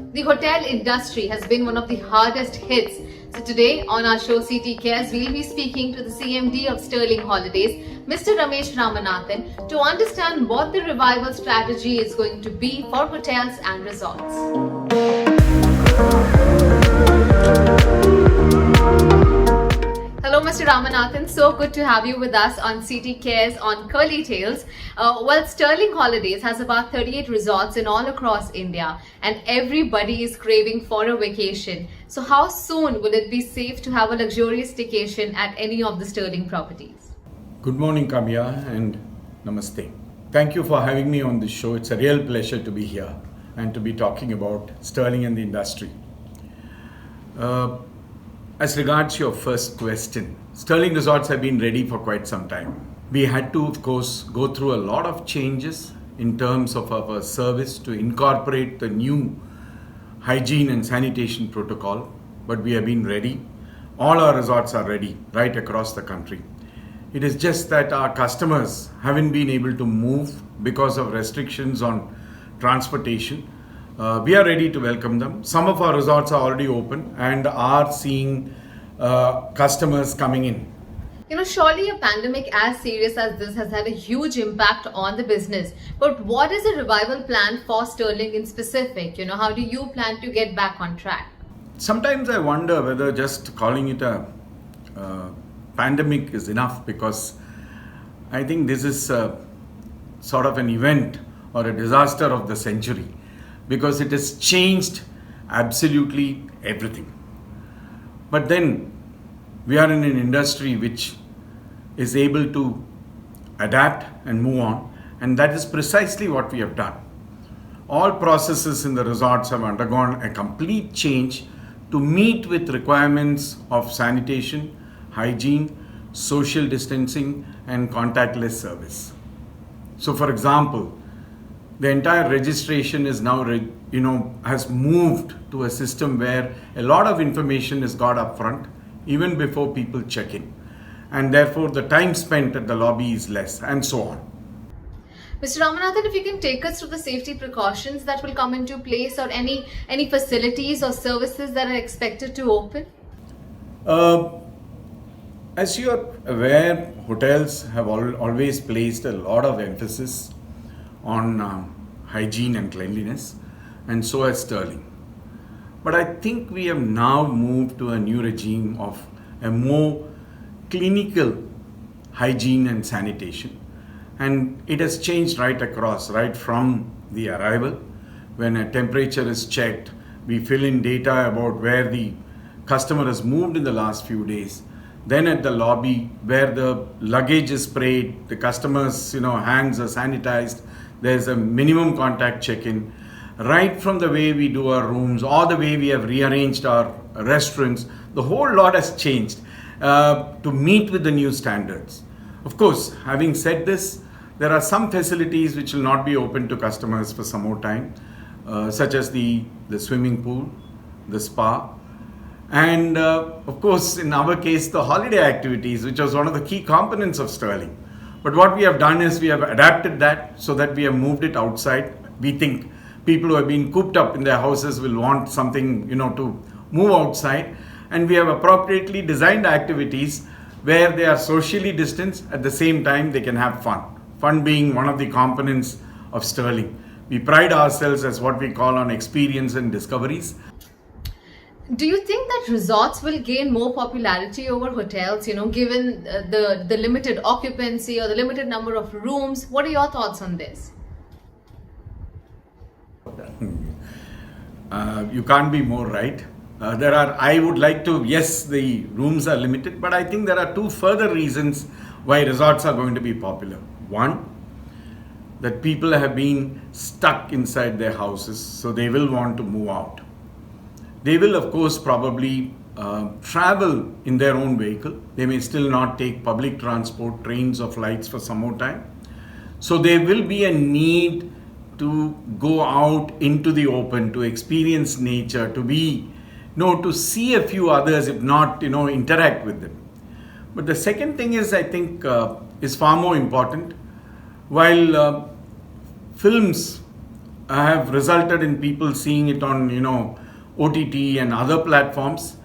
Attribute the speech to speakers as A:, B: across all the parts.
A: The hotel industry has been one of the hardest hits. So today on our show CT Cares, we'll be speaking to the CMD of Sterling Holidays, Mr. Ramesh Ramanathan, to understand what the revival strategy is going to be for hotels and resorts. Hello, Mr. Ramanathan. So good to have you with us on CT Cares on Curly Tales. Sterling Holidays has about 38 resorts in all across India, and everybody is craving for a vacation. So, how soon will it be safe to have a luxurious staycation at any of the Sterling properties?
B: Good morning, Kamya, and namaste. Thank you for having me on this show. It's a real pleasure to be here and to be talking about Sterling and the industry. As regards your first question, Sterling Resorts have been ready for quite some time. We had to, of course, go through a lot of changes in terms of our service to incorporate the new hygiene and sanitation protocol, but we have been ready. All our resorts are ready right across the country. It is just that our customers haven't been able to move because of restrictions on transportation. We are ready to welcome them. Some of our resorts are already open and are seeing customers coming in.
A: Surely a pandemic as serious as this has had a huge impact on the business. But what is the revival plan for Sterling in specific? How do you plan to get back on track?
B: Sometimes I wonder whether just calling it a pandemic is enough, because I think this is sort of an event or a disaster of the century, because it has changed absolutely everything. But then we are in an industry which is able to adapt and move on, and that is precisely what we have done. All processes in the resorts have undergone a complete change to meet with requirements of sanitation, hygiene, social distancing, and contactless service. So, for example, the entire registration is now, has moved to a system where a lot of information is got up front, even before people check in. And therefore, the time spent at the lobby is less, and so on.
A: Mr. Ramanathan, if you can take us through the safety precautions that will come into place, or any facilities or services that are expected to open?
B: As you are aware, hotels have always placed a lot of emphasis on hygiene and cleanliness, and so has Sterling. But I think we have now moved to a new regime of a more clinical hygiene and sanitation, and it has changed right across, right from the arrival. When a temperature is checked, we fill in data about where the customer has moved in the last few days. Then at the lobby, where the luggage is sprayed, the customer's hands are sanitized, there's a minimum contact check-in. Right from the way we do our rooms, or the way we have rearranged our restaurants, the whole lot has changed to meet with the new standards. Of course, having said this, there are some facilities which will not be open to customers for some more time, such as the swimming pool, the spa, and of course, in our case, the holiday activities, which was one of the key components of Sterling. But what we have done is we have adapted that so that we have moved it outside. We think people who have been cooped up in their houses will want something, to move outside. And we have appropriately designed activities where they are socially distanced, at the same time they can have fun. Fun being one of the components of Sterling. We pride ourselves as what we call on experience and discoveries.
A: Do you think that resorts will gain more popularity over hotels, given the limited occupancy or the limited number of rooms? What are your thoughts on this?
B: You can't be more right. Yes, the rooms are limited, but I think there are two further reasons why resorts are going to be popular. One, that people have been stuck inside their houses, so they will want to move out. They will, of course, probably travel in their own vehicle. They may still not take public transport, trains or flights for some more time. So there will be a need to go out into the open, to experience nature, to see a few others, if not, interact with them. But the second thing is, I think, is far more important. While films have resulted in people seeing it on, OTT and other platforms.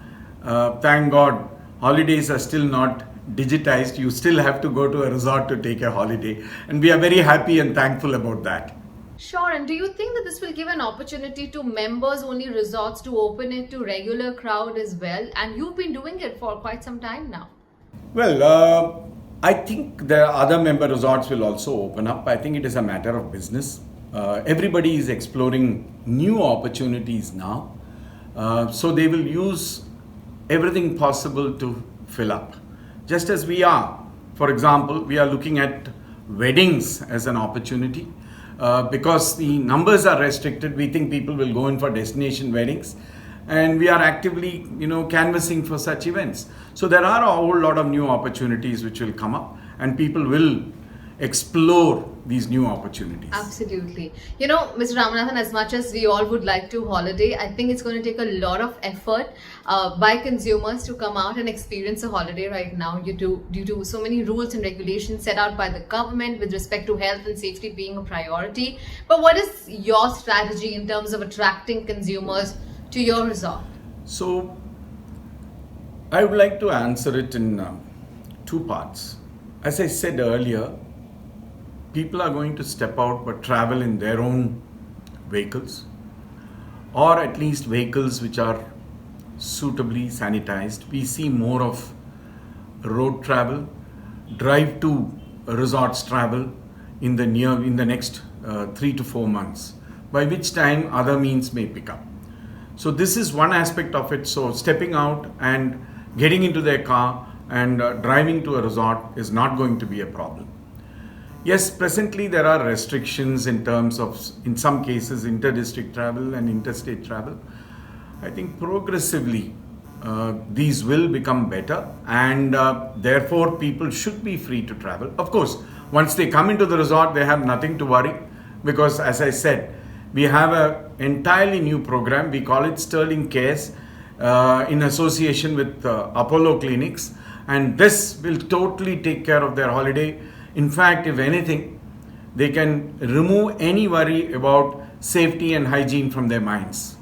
B: Thank God, holidays are still not digitized. You still have to go to a resort to take a holiday. And we are very happy and thankful about that.
A: Sure, and do you think that this will give an opportunity to members only resorts to open it to regular crowd as well? And you've been doing it for quite some time now.
B: Well, I think the other member resorts will also open up. I think it is a matter of business. Everybody is exploring new opportunities now. So they will use everything possible to fill up. Just as we are. For example, we are looking at weddings as an opportunity. Because the numbers are restricted, we think people will go in for destination weddings, and we are actively, canvassing for such events. So there are a whole lot of new opportunities which will come up, and people will explore these new opportunities.
A: Absolutely. Mr. Ramanathan, as much as we all would like to holiday, I think it's going to take a lot of effort by consumers to come out and experience a holiday right now due to so many rules and regulations set out by the government with respect to health and safety being a priority. But what is your strategy in terms of attracting consumers to your resort?
B: So I would like to answer it in two parts. As I said earlier, people are going to step out but travel in their own vehicles, or at least vehicles which are suitably sanitized. We see more of road travel, drive to resorts travel in the next 3 to 4 months, by which time other means may pick up. So this is one aspect of it. So stepping out and getting into their car and driving to a resort is not going to be a problem. Yes, presently there are restrictions in terms of, in some cases, inter-district travel and interstate travel. I think progressively these will become better, and therefore people should be free to travel. Of course, once they come into the resort, they have nothing to worry, because as I said, we have an entirely new program. We call it Sterling Cares in association with Apollo Clinics, and this will totally take care of their holiday. In fact, if anything, they can remove any worry about safety and hygiene from their minds.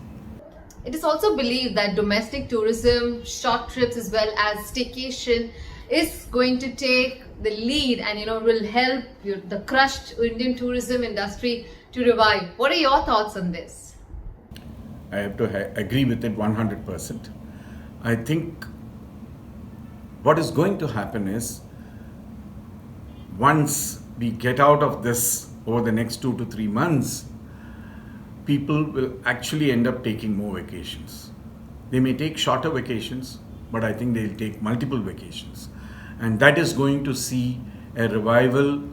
A: It is also believed that domestic tourism, short trips as well as staycation is going to take the lead and will help the crushed Indian tourism industry to revive. What are your thoughts on this?
B: I have to agree with it 100%. I think what is going to happen is, once we get out of this over the next 2 to 3 months, people will actually end up taking more vacations. They may take shorter vacations, but I think they'll take multiple vacations. And that is going to see a revival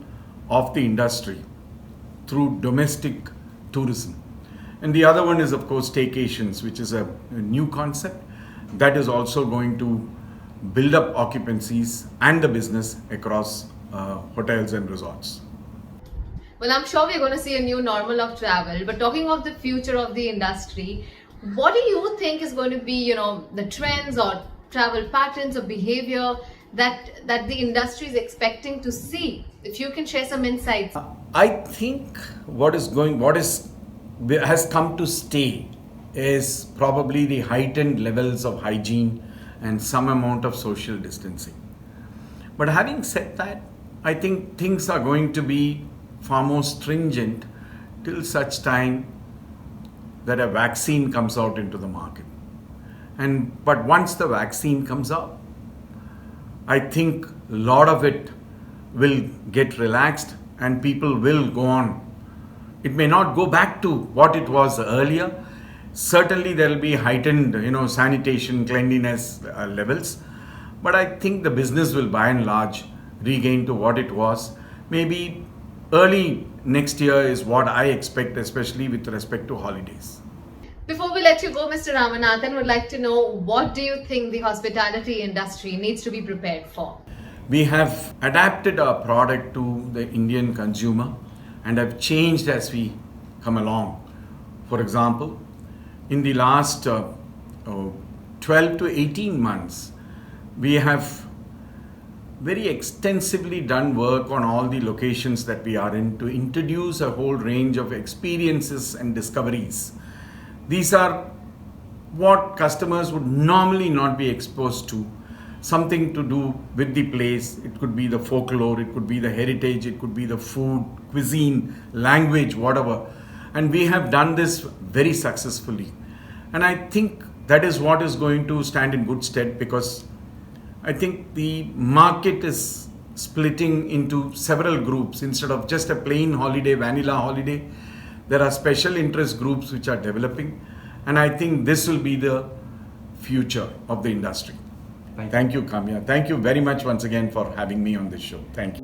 B: of the industry through domestic tourism. And the other one is, of course, staycations, which is a new concept that is also going to build up occupancies and the business across hotels and resorts.
A: Well, I'm sure we're going to see a new normal of travel, but talking of the future of the industry, what do you think is going to be, the trends or travel patterns or behavior that the industry is expecting to see? If you can share some insights.
B: I think what has come to stay is probably the heightened levels of hygiene and some amount of social distancing. But having said that, I think things are going to be far more stringent till such time that a vaccine comes out into the market. But once the vaccine comes out, I think a lot of it will get relaxed and people will go on. It may not go back to what it was earlier. Certainly there will be heightened, sanitation, cleanliness levels. But I think the business will by and large regain to what it was. Maybe early next year is what I expect, especially with respect to holidays.
A: Before we let you go, Mr. Ramanathan, would like to know, what do you think the hospitality industry needs to be prepared for?
B: We have adapted our product to the Indian consumer and have changed as we come along. For example, in the last 12 to 18 months, we have very extensively done work on all the locations that we are in to introduce a whole range of experiences and discoveries. These are what customers would normally not be exposed to. Something to do with the place. It could be the folklore, it could be the heritage, it could be the food, cuisine, language, whatever. And we have done this very successfully. And I think that is what is going to stand in good stead, because I think the market is splitting into several groups. Instead of just a plain holiday, vanilla holiday, there are special interest groups which are developing. And I think this will be the future of the industry. Thank you, Kamya. Thank you very much once again for having me on this show. Thank you.